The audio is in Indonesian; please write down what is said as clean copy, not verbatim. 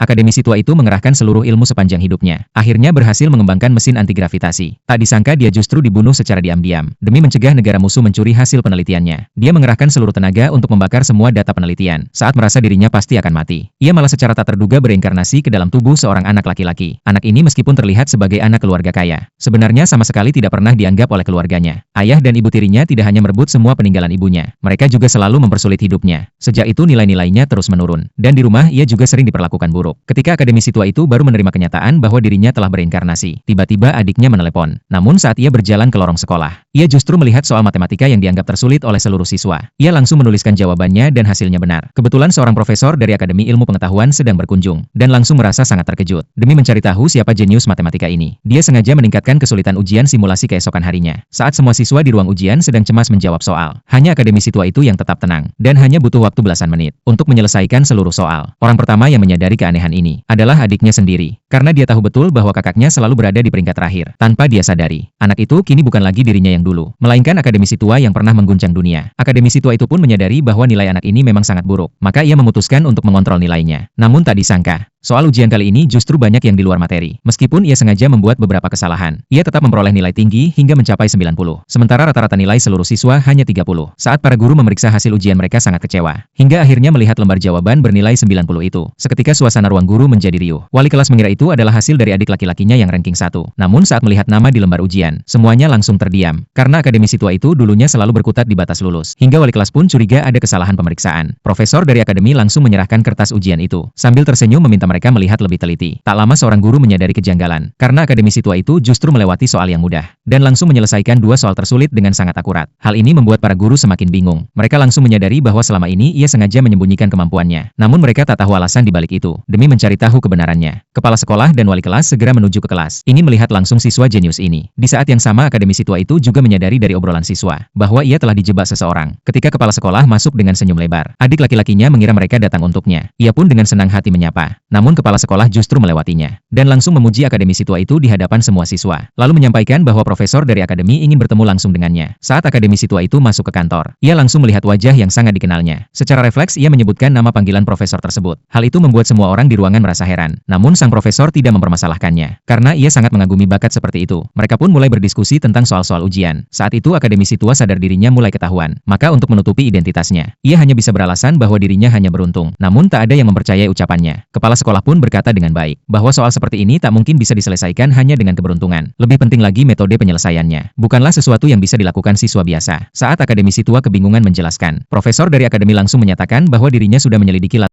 Akademisi tua itu mengerahkan seluruh ilmu sepanjang hidupnya. Akhirnya berhasil mengembangkan mesin anti-gravitasi. Tak disangka dia justru dibunuh secara diam-diam. Demi mencegah negara musuh mencuri hasil penelitiannya. Dia mengerahkan seluruh tenaga untuk membakar semua data penelitian. Saat merasa dirinya pasti akan mati, ia malah secara tak terduga bereinkarnasi ke dalam tubuh seorang anak laki-laki. Anak ini meskipun terlihat sebagai anak keluarga kaya, sebenarnya sama sekali tidak pernah dianggap oleh keluarganya. Ayah dan ibu tirinya tidak hanya merebut semua peninggalan ibunya, mereka juga selalu mempersulit hidupnya. Sejak itu nilai-nilainya terus menurun. Dan di rumah ia juga sering diperlakukan buruk. Ketika akademisi tua itu baru menerima kenyataan bahwa dirinya telah bereinkarnasi, tiba-tiba adiknya menelepon. Namun saat ia berjalan ke lorong sekolah, ia justru melihat soal matematika yang dianggap tersulit oleh seluruh siswa. Ia langsung menuliskan jawabannya dan hasilnya benar. Kebetulan seorang profesor dari Akademi Ilmu Pengetahuan sedang berkunjung, dan langsung merasa sangat terkejut. Demi mencari tahu siapa jenius matematika ini, dia sengaja meningkatkan kesulitan ujian simulasi keesokan harinya. Saat semua siswa di ruang ujian sedang cemas menjawab soal, hanya akademisi tua itu yang tetap tenang, dan hanya butuh waktu belasan menit untuk menyelesaikan seluruh soal. Orang pertama yang menyadari keanehan ini adalah adiknya sendiri, karena dia tahu betul bahwa kakaknya selalu berada di peringkat terakhir. Tanpa dia sadari, anak itu kini bukan lagi dirinya yang dulu, melainkan akademisi tua yang pernah mengguncang dunia. Akademisi tua itu pun menyadari bahwa nilai anak ini memang sangat buruk, maka ia memutuskan untuk mengontrol nilainya. Namun tak disangka, soal ujian kali ini justru banyak yang di luar materi. Meskipun ia sengaja membuat beberapa kesalahan, ia tetap memperoleh nilai tinggi hingga mencapai 90. Sementara rata-rata nilai seluruh siswa hanya 30. Saat para guru memeriksa hasil ujian mereka sangat kecewa. Hingga akhirnya melihat lembar jawaban bernilai 90 itu. Seketika suasana ruang guru menjadi riuh. Wali kelas mengira itu adalah hasil dari adik laki-lakinya yang ranking 1. Namun saat melihat nama di lembar ujian, semuanya langsung terdiam. Karena akademisi tua itu dulunya selalu berkutat di batas lulus. Hingga wali kelas pun curiga ada kesalahan pemeriksaan. Profesor dari akademi langsung menyerahkan kertas ujian itu. Sambil tersenyum meminta mereka melihat lebih teliti. Tak lama seorang guru menyadari kejanggalan, karena akademisi tua itu justru melewati soal yang mudah, dan langsung menyelesaikan dua soal tersulit dengan sangat akurat. Hal ini membuat para guru semakin bingung. Mereka langsung menyadari bahwa selama ini ia sengaja menyembunyikan kemampuannya. Namun mereka tak tahu alasan di balik itu. Demi mencari tahu kebenarannya, kepala sekolah dan wali kelas segera menuju ke kelas, ingin melihat langsung siswa jenius ini. Di saat yang sama akademisi tua itu juga menyadari dari obrolan siswa, bahwa ia telah dijebak seseorang. Ketika kepala sekolah masuk dengan senyum lebar, adik laki-lakinya mengira mereka datang untuknya. Ia pun dengan senang hati menyapa. Namun kepala sekolah justru melewatinya, dan langsung memuji akademisi tua itu di hadapan semua siswa. Lalu menyampaikan bahwa profesor dari akademi ingin bertemu langsung dengannya. Saat akademisi tua itu masuk ke kantor, ia langsung melihat wajah yang sangat dikenalnya. Secara refleks ia menyebutkan nama panggilan profesor tersebut. Hal itu membuat semua orang di ruangan merasa heran. Namun sang profesor tidak mempermasalahkannya, karena ia sangat mengagumi bakat seperti itu. Mereka pun mulai berdiskusi tentang soal-soal ujian. Saat itu akademisi tua sadar dirinya mulai ketahuan. Maka untuk menutupi identitasnya, ia hanya bisa beralasan bahwa dirinya hanya beruntung. Namun tak ada yang mempercayai ucapannya. Kepala sekolah pun berkata dengan baik, bahwa soal seperti ini tak mungkin bisa diselesaikan hanya dengan keberuntungan. Lebih penting lagi metode penyelesaiannya. Bukanlah sesuatu yang bisa dilakukan siswa biasa. Saat akademisi tua kebingungan menjelaskan, profesor dari akademi langsung menyatakan bahwa dirinya sudah menyelidiki